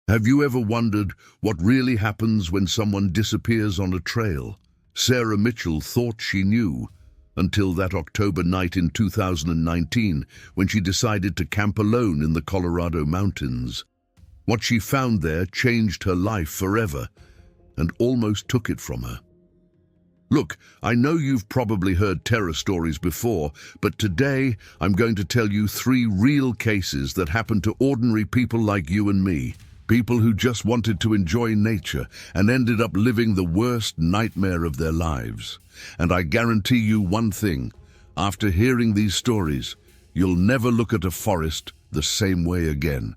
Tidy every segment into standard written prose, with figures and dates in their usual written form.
Have you ever wondered what really happens when someone disappears on a trail? Sarah Mitchell thought she knew, until that October night in 2019 when she decided to camp alone in the Colorado mountains. What she found there changed her life forever and almost took it from her. Look, I know you've probably heard terror stories before, but today I'm going to tell you 3 real cases that happened to ordinary people like you and me. People who just wanted to enjoy nature and ended up living the worst nightmare of their lives. And I guarantee you one thing, after hearing these stories, you'll never look at a forest the same way again.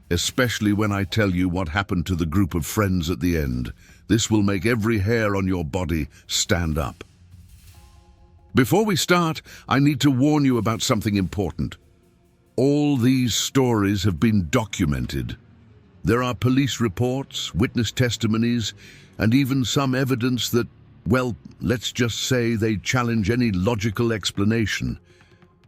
Especially when I tell you what happened to the group of friends at the end. This will make every hair on your body stand up. Before we start, I need to warn you about something important. All these stories have been documented. There are police reports, witness testimonies, and even some evidence that, well, let's just say they challenge any logical explanation.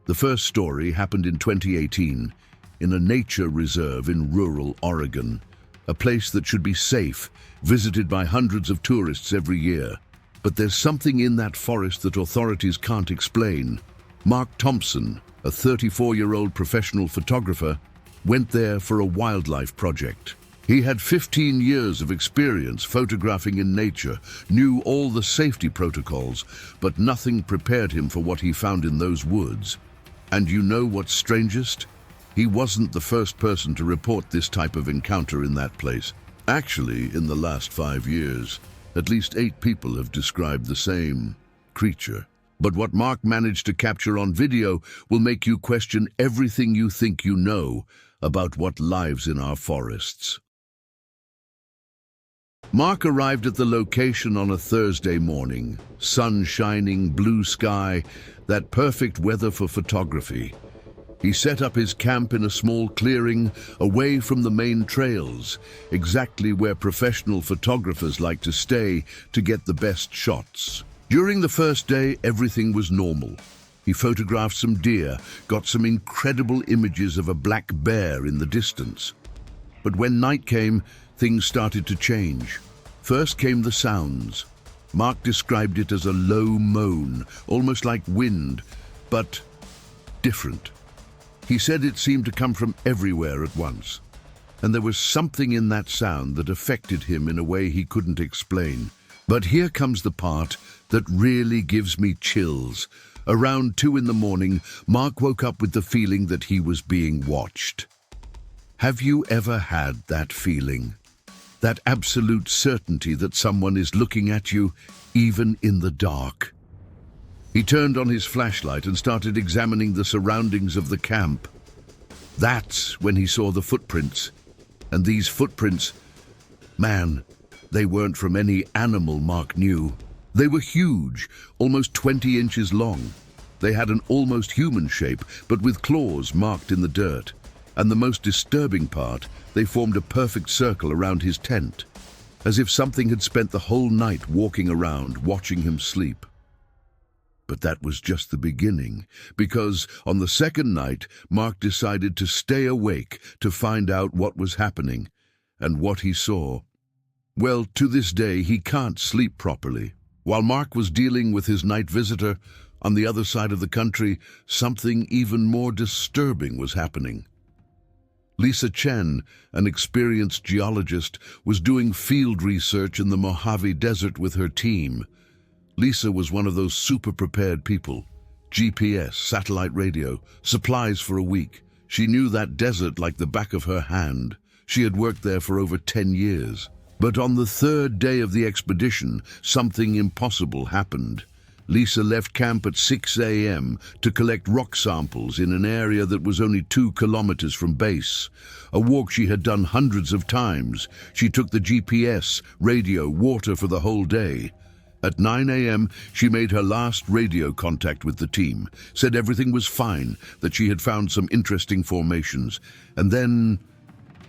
The first story happened in 2018 in a nature reserve in rural Oregon, a place that should be safe, visited by hundreds of tourists every year. But there's something in that forest that authorities can't explain. Mark Thompson, a 34-year-old professional photographer, went there for a wildlife project. He had 15 years of experience photographing in nature, knew all the safety protocols, but nothing prepared him for what he found in those woods. And you know what's strangest? He wasn't the first person to report this type of encounter in that place. Actually, in the last 5 years, at least 8 people have described the same creature. But what Mark managed to capture on video will make you question everything you think you know about what lives in our forests. Mark arrived at the location on a Thursday morning. Sun shining, blue sky, that perfect weather for photography. He set up his camp in a small clearing away from the main trails, exactly where professional photographers like to stay to get the best shots. During the first day, everything was normal. He photographed some deer, got some incredible images of a black bear in the distance. But when night came, things started to change. First came the sounds. Mark described it as a low moan, almost like wind, but different. He said it seemed to come from everywhere at once, and there was something in that sound that affected him in a way he couldn't explain. But here comes the part that really gives me chills. Around 2 in the morning, Mark woke up with the feeling that he was being watched. Have you ever had that feeling? That absolute certainty that someone is looking at you, even in the dark? He turned on his flashlight and started examining the surroundings of the camp. That's when he saw the footprints. And these footprints, man, they weren't from any animal Mark knew. They were huge, almost 20 inches long. They had an almost human shape, but with claws marked in the dirt. And the most disturbing part, they formed a perfect circle around his tent, as if something had spent the whole night walking around, watching him sleep. But that was just the beginning, because on the second night, Mark decided to stay awake to find out what was happening and what he saw. Well, to this day, he can't sleep properly. While Mark was dealing with his night visitor, on the other side of the country, something even more disturbing was happening. Lisa Chen, an experienced geologist, was doing field research in the Mojave Desert with her team. Lisa was one of those super-prepared people. GPS, satellite radio, supplies for a week. She knew that desert like the back of her hand. She had worked there for over 10 years. But on the 3rd day of the expedition, something impossible happened. Lisa left camp at 6 a.m. to collect rock samples in an area that was only 2 kilometers from base. A walk she had done hundreds of times. She took the GPS, radio, water for the whole day. At 9 a.m., she made her last radio contact with the team, said everything was fine, that she had found some interesting formations, and then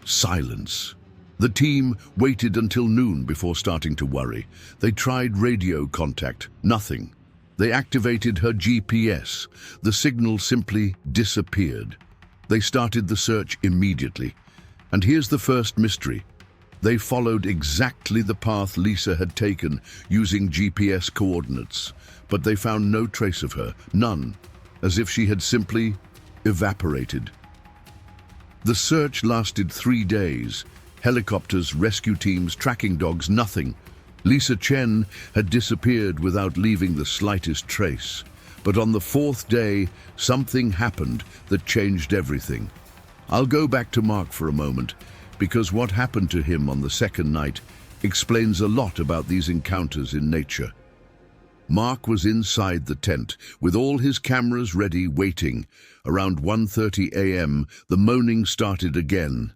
silence. The team waited until noon before starting to worry. They tried radio contact, nothing. They activated her GPS. The signal simply disappeared. They started the search immediately. And here's the first mystery. They followed exactly the path Lisa had taken using GPS coordinates, but they found no trace of her, none, as if she had simply evaporated. The search lasted 3 days. Helicopters, rescue teams, tracking dogs, nothing. Lisa Chen had disappeared without leaving the slightest trace. But on the 4th day, something happened that changed everything. I'll go back to Mark for a moment, because what happened to him on the 2nd night explains a lot about these encounters in nature. Mark was inside the tent, with all his cameras ready, waiting. Around 1:30 a.m., the moaning started again.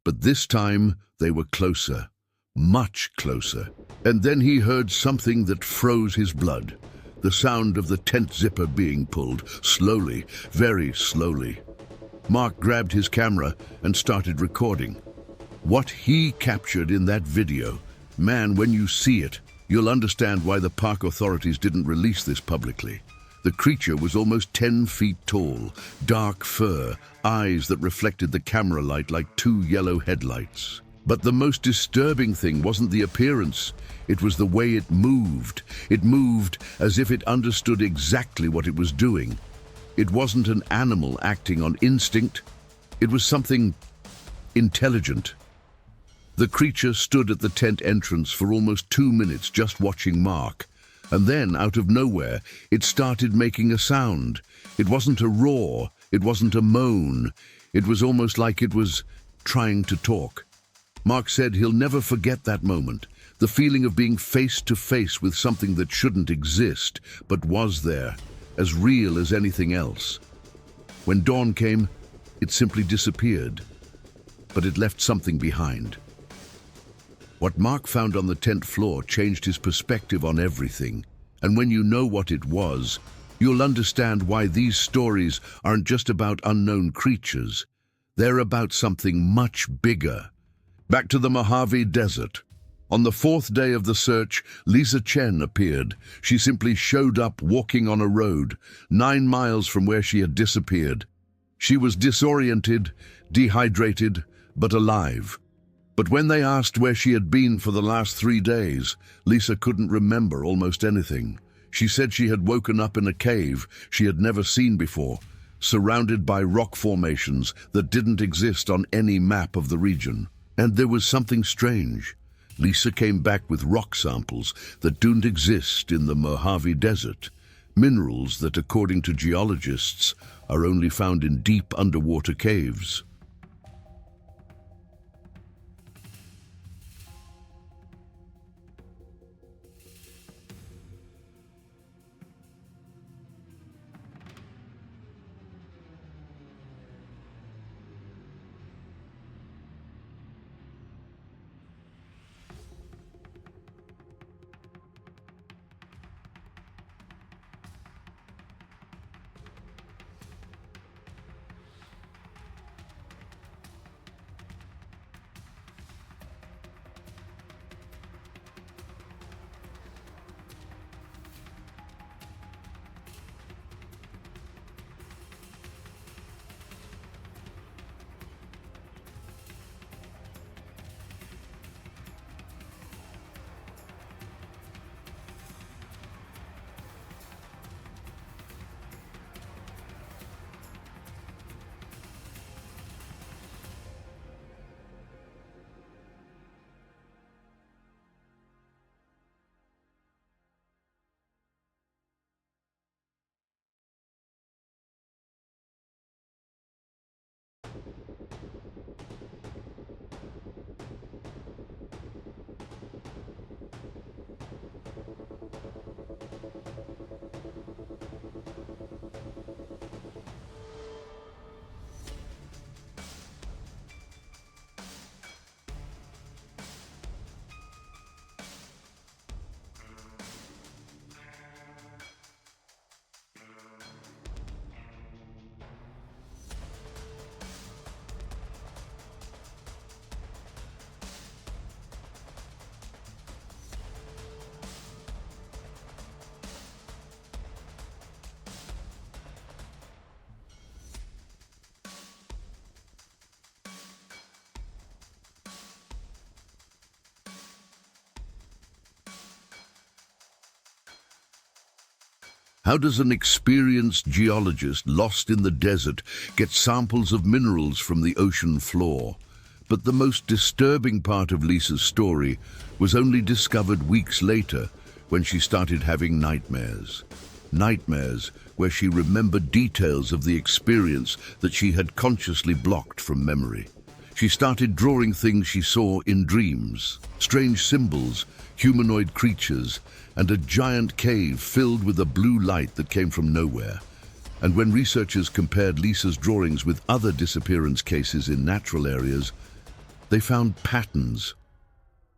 But this time, they were closer, much closer. And then he heard something that froze his blood. The sound of the tent zipper being pulled, slowly, very slowly. Mark grabbed his camera and started recording. What he captured in that video, man, when you see it, you'll understand why the park authorities didn't release this publicly. The creature was almost 10 feet tall, dark fur, eyes that reflected the camera light like 2 yellow headlights. But the most disturbing thing wasn't the appearance, it was the way it moved. It moved as if it understood exactly what it was doing. It wasn't an animal acting on instinct, it was something intelligent. The creature stood at the tent entrance for almost 2 minutes just watching Mark. And then, out of nowhere, it started making a sound. It wasn't a roar, it wasn't a moan. It was almost like it was trying to talk. Mark said he'll never forget that moment, the feeling of being face to face with something that shouldn't exist, but was there, as real as anything else. When dawn came, it simply disappeared, but it left something behind. What Mark found on the tent floor changed his perspective on everything. And when you know what it was, you'll understand why these stories aren't just about unknown creatures. They're about something much bigger. Back to the Mojave Desert. On the 4th day of the search, Lisa Chen appeared. She simply showed up walking on a road, 9 miles from where she had disappeared. She was disoriented, dehydrated, but alive. But when they asked where she had been for the last 3 days, Lisa couldn't remember almost anything. She said she had woken up in a cave she had never seen before, surrounded by rock formations that didn't exist on any map of the region. And there was something strange. Lisa came back with rock samples that don't exist in the Mojave Desert, minerals that, according to geologists, are only found in deep underwater caves. How does an experienced geologist lost in the desert get samples of minerals from the ocean floor? But the most disturbing part of Lisa's story was only discovered weeks later when she started having nightmares. Nightmares where she remembered details of the experience that she had consciously blocked from memory. She started drawing things she saw in dreams, strange symbols, humanoid creatures, and a giant cave filled with a blue light that came from nowhere. And when researchers compared Lisa's drawings with other disappearance cases in natural areas, they found patterns,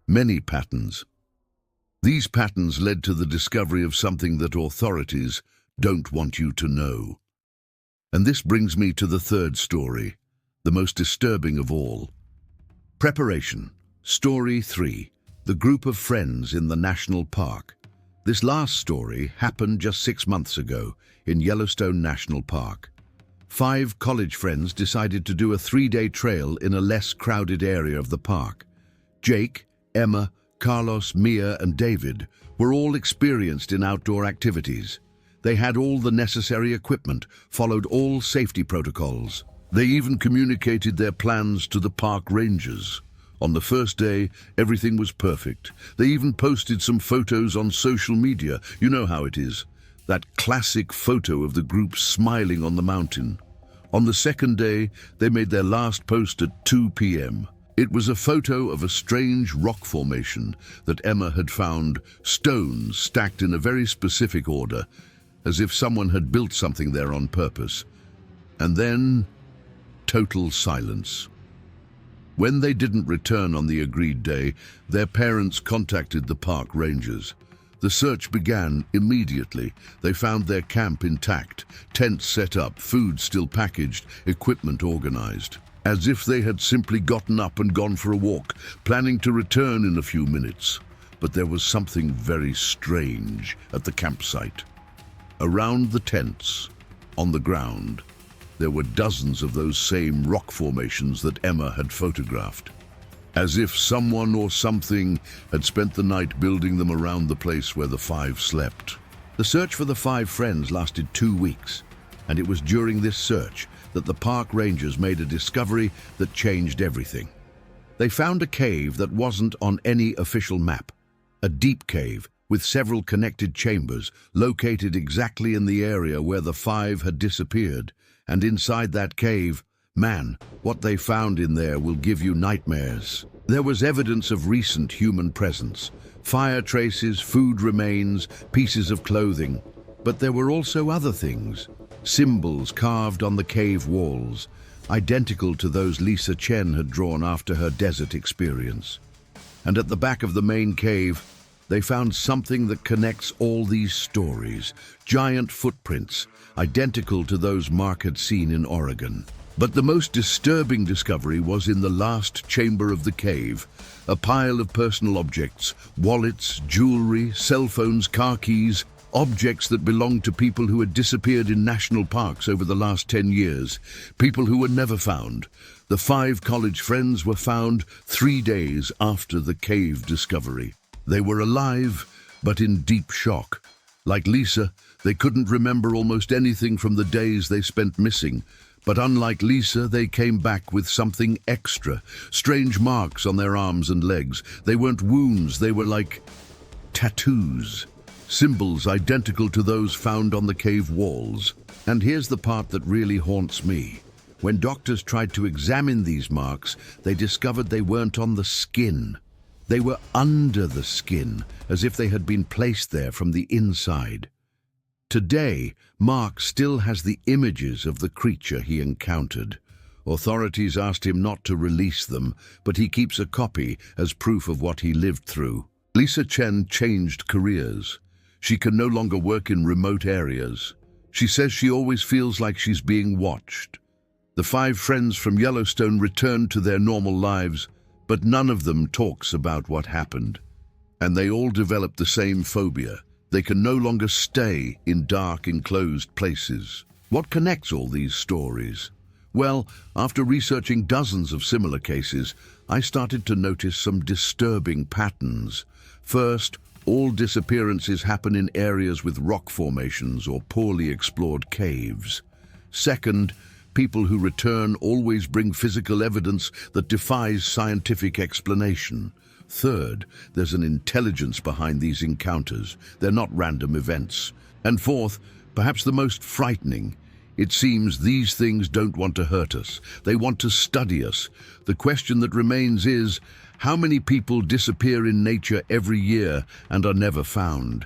many patterns. These patterns led to the discovery of something that authorities don't want you to know. And this brings me to the third story, the most disturbing of all. Preparation. Story 3. The group of friends in the national park. This last story happened just 6 months ago in Yellowstone National Park. 5 college friends decided to do a 3-day trail in a less crowded area of the park. Jake, Emma, Carlos, Mia, and David were all experienced in outdoor activities. They had all the necessary equipment, followed all safety protocols. They even communicated their plans to the park rangers. On the first day, everything was perfect. They even posted some photos on social media. You know how it is. That classic photo of the group smiling on the mountain. On the second day, they made their last post at 2 p.m. It was a photo of a strange rock formation that Emma had found, stones stacked in a very specific order, as if someone had built something there on purpose. And then, total silence. When they didn't return on the agreed day, their parents contacted the park rangers. The search began immediately. They found their camp intact, tents set up, food still packaged, equipment organized. As if they had simply gotten up and gone for a walk, planning to return in a few minutes. But there was something very strange at the campsite. Around the tents, on the ground, there were dozens of those same rock formations that Emma had photographed. As if someone or something had spent the night building them around the place where the 5 slept. The search for the 5 friends lasted 2 weeks, and it was during this search that the park rangers made a discovery that changed everything. They found a cave that wasn't on any official map, a deep cave with several connected chambers located exactly in the area where the 5 had disappeared. And inside that cave, man, what they found in there will give you nightmares. There was evidence of recent human presence, fire traces, food remains, pieces of clothing. But there were also other things, symbols carved on the cave walls, identical to those Lisa Chen had drawn after her desert experience. And at the back of the main cave, they found something that connects all these stories, giant footprints, identical to those Mark had seen in Oregon. But the most disturbing discovery was in the last chamber of the cave, a pile of personal objects, wallets, jewelry, cell phones, car keys, objects that belonged to people who had disappeared in national parks over the last 10 years, people who were never found. The 5 college friends were found 3 days after the cave discovery. They were alive, but in deep shock. Like Lisa, they couldn't remember almost anything from the days they spent missing. But unlike Lisa, they came back with something extra. Strange marks on their arms and legs. They weren't wounds, they were like tattoos. Symbols identical to those found on the cave walls. And here's the part that really haunts me. When doctors tried to examine these marks, they discovered they weren't on the skin. They were under the skin, as if they had been placed there from the inside. Today, Mark still has the images of the creature he encountered. Authorities asked him not to release them, but he keeps a copy as proof of what he lived through. Lisa Chen changed careers. She can no longer work in remote areas. She says she always feels like she's being watched. The 5 friends from Yellowstone returned to their normal lives, but none of them talks about what happened. And they all developed the same phobia. They can no longer stay in dark, enclosed places. What connects all these stories? Well, after researching dozens of similar cases, I started to notice some disturbing patterns. First, All disappearances happen in areas with rock formations or poorly explored caves. Second, people who return always bring physical evidence that defies scientific explanation. Third, there's an intelligence behind these encounters. They're not random events. And fourth, perhaps the most frightening, it seems these things don't want to hurt us. They want to study us. The question that remains is, how many people disappear in nature every year and are never found?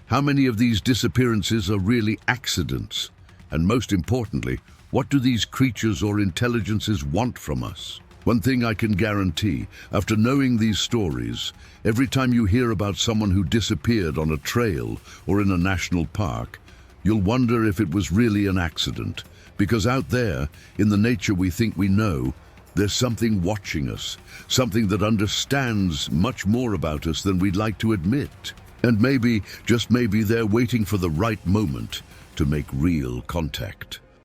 How many of these disappearances are really accidents? And most importantly, what do these creatures or intelligences want from us? One thing I can guarantee, after knowing these stories, every time you hear about someone who disappeared on a trail or in a national park, you'll wonder if it was really an accident. Because out there, in the nature we think we know, there's something watching us, something that understands much more about us than we'd like to admit. And maybe, just maybe, they're waiting for the right moment to make real contact.